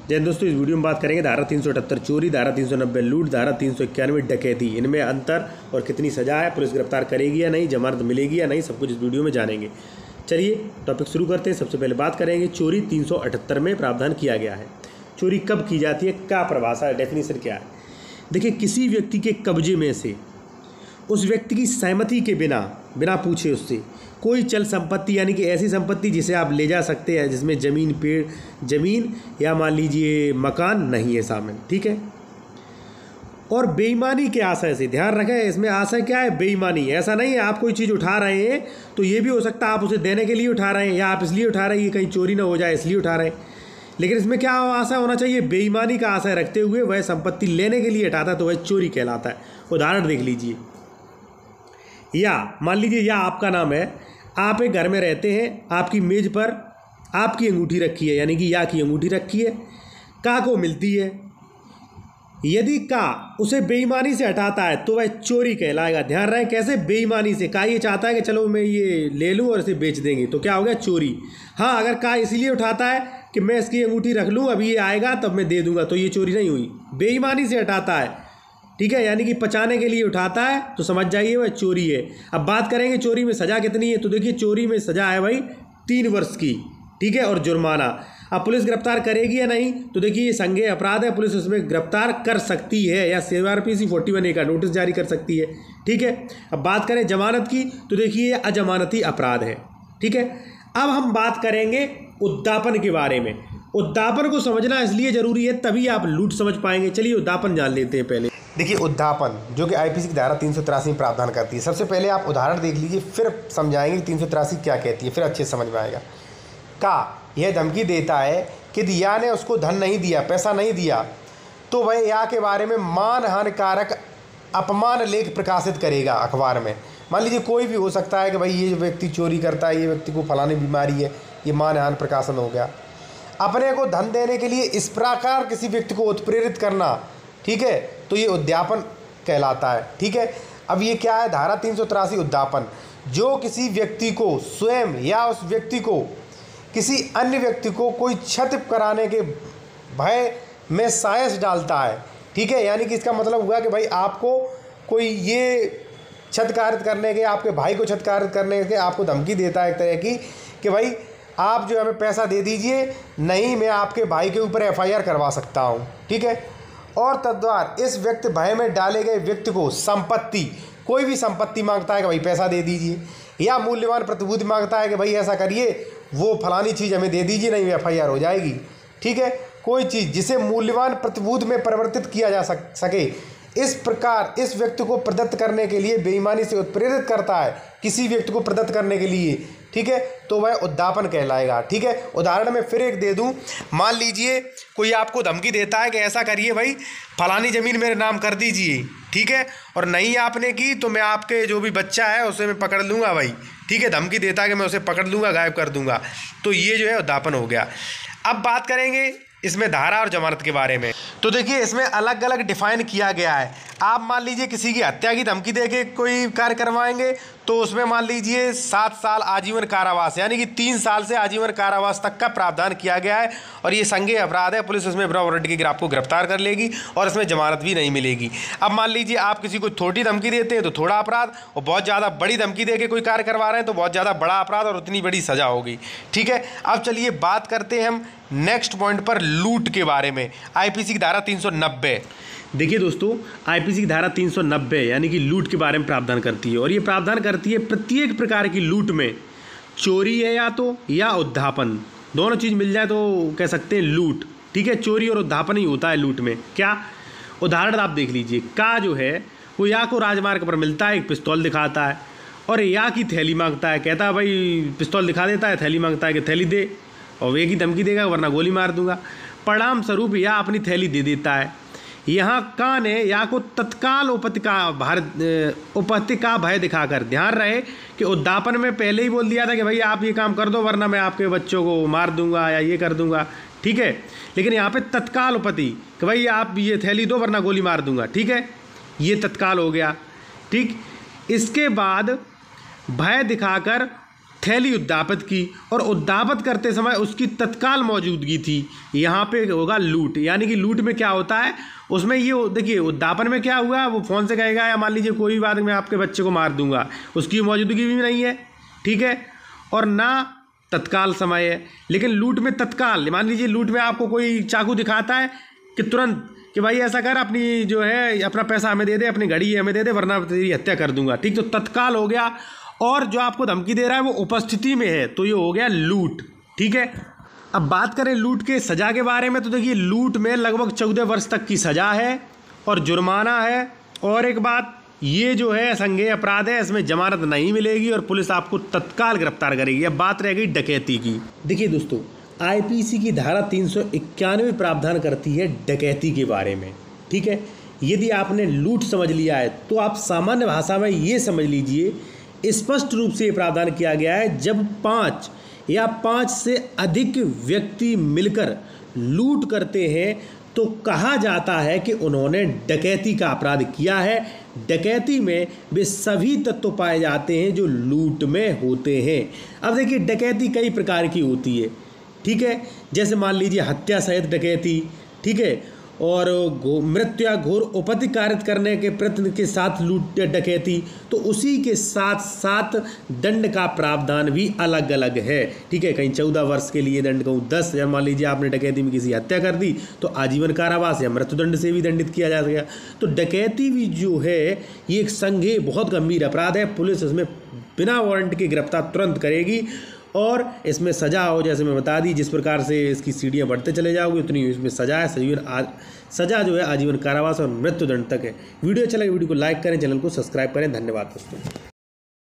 जय दोस्तों, इस वीडियो में बात करेंगे धारा 378 चोरी, धारा 390 लूट, धारा 391 डकैती। इनमें अंतर और कितनी सजा है, पुलिस गिरफ्तार करेगी या नहीं, जमानत मिलेगी या नहीं, सब कुछ इस वीडियो में जानेंगे। चलिए टॉपिक शुरू करते हैं। सबसे पहले बात करेंगे चोरी 378 में प्रावधान किया गया है। चोरी कब की जाती है, क्या परिभाषा है, डेफिनेशन क्या है। देखिए, किसी व्यक्ति के कब्जे में से उस व्यक्ति की सहमति के बिना पूछे उससे कोई चल संपत्ति, यानी कि ऐसी संपत्ति जिसे आप ले जा सकते हैं, जिसमें ज़मीन या मान लीजिए मकान नहीं है शामिल, ठीक है। और बेईमानी के आशय से, ध्यान रखें इसमें आशय क्या है, बेईमानी। ऐसा नहीं है आप कोई चीज़ उठा रहे हैं तो ये भी हो सकता है आप उसे देने के लिए उठा रहे हैं, या आप इसलिए उठा रहे हैं कि कहीं चोरी ना हो जाए इसलिए उठा रहे हैं। लेकिन इसमें क्या आशय होना चाहिए, बेईमानी का आशय रखते हुए वह संपत्ति लेने के लिए हटाता है तो वह चोरी कहलाता है। उदाहरण देख लीजिए, या मान लीजिए या आपका नाम है, आप एक घर में रहते हैं, आपकी मेज़ पर आपकी अंगूठी रखी है, यानी कि या की अंगूठी रखी है, का को मिलती है। यदि का उसे बेईमानी से हटाता है तो वह चोरी कहलाएगा। ध्यान रहे कैसे, बेईमानी से। का ये चाहता है कि चलो मैं ये ले लूँ और इसे बेच देंगे, तो क्या हो गया, चोरी। हाँ, अगर का इसलिए उठाता है कि मैं इसकी अंगूठी रख लूँ, अभी ये आएगा तब मैं दे दूँगा, तो ये चोरी नहीं हुई। बेईमानी से हटाता है, ठीक है, यानी कि बचाने के लिए उठाता है तो समझ जाइए वह चोरी है। अब बात करेंगे चोरी में सज़ा कितनी है, तो देखिए चोरी में सज़ा है भाई 3 वर्ष की, ठीक है, और जुर्माना। अब पुलिस गिरफ्तार करेगी या नहीं, तो देखिए ये संज्ञेय अपराध है, पुलिस उसमें गिरफ्तार कर सकती है या CRPC 41A का नोटिस जारी कर सकती है, ठीक है। अब बात करें जमानत की, तो देखिए ये अजमानती अपराध है, ठीक है। अब हम बात करेंगे उद्यापन के बारे में। उद्यापन को समझना इसलिए ज़रूरी है, तभी आप लूट समझ पाएंगे। चलिए उद्यापन जान लेते हैं पहले। देखिए, उद्यापन जो कि IPC की धारा 383 में प्रावधान करती है। सबसे पहले आप उदाहरण देख लीजिए, फिर समझाएंगे कि 383 क्या कहती है, फिर अच्छे से समझ में आएगा। का यह धमकी देता है कि या ने उसको धन नहीं दिया, पैसा नहीं दिया, तो वह या के बारे में मानहानिकारक अपमान लेख प्रकाशित करेगा अखबार में। मान लीजिए कोई भी हो सकता है कि भाई ये व्यक्ति चोरी करता है, ये व्यक्ति को फलानी बीमारी है, ये मानहानि प्रकाशन हो गया। अपने को धन देने के लिए इस प्रकार किसी व्यक्ति को उत्प्रेरित करना, ठीक है, तो ये उद्यापन कहलाता है, ठीक है। अब ये क्या है, धारा 383 उद्यापन, जो किसी व्यक्ति को स्वयं या उस व्यक्ति को किसी अन्य व्यक्ति को कोई क्षति कराने के भय में सायस डालता है, ठीक है। यानी कि इसका मतलब हुआ कि भाई आपको कोई ये क्षतकारित करने के, आपके भाई को क्षतकारित करने के आपको धमकी देता है एक तरह की कि भाई आप जो हमें पैसा दे दीजिए, नहीं मैं आपके भाई के ऊपर FIR करवा सकता हूँ, ठीक है। और तद्वारा इस व्यक्ति भय में डाले गए व्यक्ति को संपत्ति, कोई भी संपत्ति मांगता है कि भाई पैसा दे दीजिए, या मूल्यवान प्रतिभूति मांगता है कि भाई ऐसा करिए, वो फलानी चीज़ हमें दे दीजिए, नहीं FIR हो जाएगी, ठीक है। कोई चीज़ जिसे मूल्यवान प्रतिभूति में परिवर्तित किया जा सके, इस प्रकार इस व्यक्ति को प्रदत्त करने के लिए बेईमानी से उत्प्रेरित करता है किसी व्यक्ति को प्रदत्त करने के लिए, ठीक है, तो वह उद्यापन कहलाएगा, ठीक है। उदाहरण में फिर एक दे दूं, मान लीजिए कोई आपको धमकी देता है कि ऐसा करिए भाई, फलानी ज़मीन मेरे नाम कर दीजिए, ठीक है, और नहीं आपने की तो मैं आपके जो भी बच्चा है उसे मैं पकड़ लूँगा भाई, ठीक है। धमकी देता है कि मैं उसे पकड़ लूँगा, गायब कर दूँगा, तो ये जो है उद्यापन हो गया। अब बात करेंगे इसमें धारा और जमानत के बारे में। तो देखिए इसमें अलग अलग डिफाइन किया गया है। आप मान लीजिए किसी की हत्या की धमकी देके कोई कार्य करवाएंगे तो उसमें मान लीजिए 7 साल आजीवन कारावास, यानी कि 3 साल से आजीवन कारावास तक का प्रावधान किया गया है, और ये संज्ञेय अपराध है। पुलिस उसमें बिना वारंट के आपको गिरफ्तार कर लेगी और इसमें जमानत भी नहीं मिलेगी। अब मान लीजिए आप किसी को छोटी धमकी देते हैं तो थोड़ा अपराध, और बहुत ज़्यादा बड़ी धमकी दे के कोई कार्य करवा रहे हैं तो बहुत ज़्यादा बड़ा अपराध और उतनी बड़ी सज़ा होगी, ठीक है। अब चलिए बात करते हैं हम नेक्स्ट पॉइंट पर, लूट के बारे में। IPC की धारा 390। देखिए दोस्तों, IPC की धारा 390 यानी कि लूट के बारे में प्रावधान करती है, और ये प्रावधान करती है प्रत्येक प्रकार की लूट में चोरी है या उद्यापन, दोनों चीज़ मिल जाए तो कह सकते हैं लूट, ठीक है। चोरी और उद्यापन ही होता है लूट में। क्या उदाहरण आप देख लीजिए, का जो है वो या को राजमार्ग पर मिलता है, एक पिस्तौल दिखाता है और या की थैली मांगता है, कहता है भाई पिस्तौल दिखा देता है, थैली मांगता है कि थैली दे, और एक ही धमकी देगा वरना गोली मार दूंगा। परिणाम स्वरूप या अपनी थैली दे देता है। यहाँ का ने या को तत्काल उपत्ति का भय दिखाकर, ध्यान रहे कि उद्यापन में पहले ही बोल दिया था कि भाई आप ये काम कर दो वरना मैं आपके बच्चों को मार दूंगा या ये कर दूंगा, ठीक है। लेकिन यहाँ पे तत्काल उपत्ति कि भाई आप ये थैली दो वरना गोली मार दूंगा, ठीक है, ये तत्काल हो गया, ठीक। इसके बाद भय दिखाकर थैली उद्धापित की और उद्धापित करते समय उसकी तत्काल मौजूदगी थी। यहाँ पे होगा लूट, यानी कि लूट में क्या होता है, उसमें ये देखिए उद्धापन में क्या हुआ, वो फ़ोन से कहेगा या मान लीजिए कोई बात मैं आपके बच्चे को मार दूंगा, उसकी मौजूदगी भी नहीं है, ठीक है, और ना तत्काल समय है। लेकिन लूट में तत्काल, मान लीजिए लूट में आपको कोई चाकू दिखाता है कि तुरंत कि भाई ऐसा कर, अपनी जो है अपना पैसा हमें दे दे, अपनी घड़ी हमें दे दे, वरना तेरी हत्या कर दूंगा, ठीक। तो तत्काल हो गया, और जो आपको धमकी दे रहा है वो उपस्थिति में है, तो ये हो गया लूट, ठीक है। अब बात करें लूट के सज़ा के बारे में, तो देखिए लूट में लगभग 14 वर्ष तक की सज़ा है और जुर्माना है। और एक बात, ये जो है संज्ञेय अपराध है, इसमें जमानत नहीं मिलेगी और पुलिस आपको तत्काल गिरफ्तार करेगी। अब बात रह गई डकैती की। देखिए दोस्तों, आईपीसी की धारा 391 प्रावधान करती है डकैती के बारे में, ठीक है। यदि आपने लूट समझ लिया है तो आप सामान्य भाषा में ये समझ लीजिए, स्पष्ट रूप से ये प्रावधान किया गया है, जब 5 या 5 से अधिक व्यक्ति मिलकर लूट करते हैं तो कहा जाता है कि उन्होंने डकैती का अपराध किया है। डकैती में वे सभी तत्व पाए जाते हैं जो लूट में होते हैं। अब देखिए डकैती कई प्रकार की होती है, ठीक है, जैसे मान लीजिए हत्या सहित डकैती, ठीक है, और मृत्यु या घोर उपद्रव कारित करने के प्रयत्न के साथ लूट या डकैती, तो उसी के साथ साथ दंड का प्रावधान भी अलग अलग है, ठीक है। कहीं 14 वर्ष के लिए दंड, कहूँ 10, या मान लीजिए आपने डकैती में किसी हत्या कर दी तो आजीवन कारावास या मृत्युदंड से भी दंडित किया जा सकेगा। तो डकैती भी जो है ये एक संज्ञेय बहुत गंभीर अपराध है। पुलिस इसमें बिना वारंट के गिरफ्तार तुरंत करेगी और इसमें सज़ा हो, जैसे मैं बता दी, जिस प्रकार से इसकी सीढ़ियाँ बढ़ते चले जाओगे उतनी इसमें सज़ा है। सज़ा जो है आजीवन कारावास और मृत्युदंड तक है। वीडियो अच्छा लगे वीडियो को लाइक करें, चैनल को सब्सक्राइब करें। धन्यवाद दोस्तों।